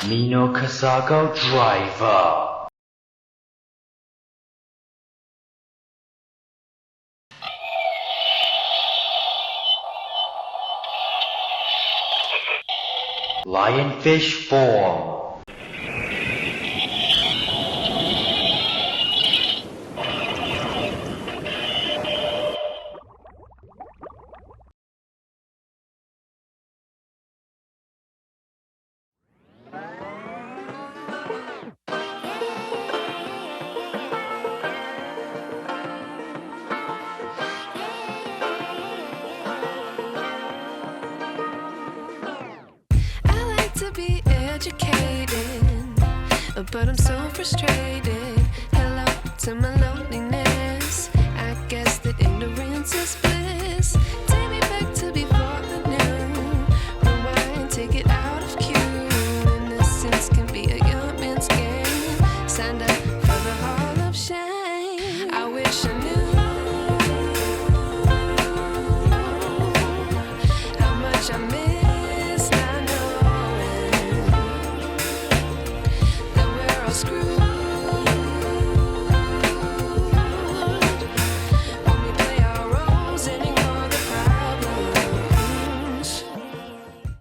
Minokasago driver. Lionfish form. To be educated, but I'm so frustrated. Hello to my loneliness. I guess that ignorance is bliss. Take me back to before I knew. Rewind, take it out.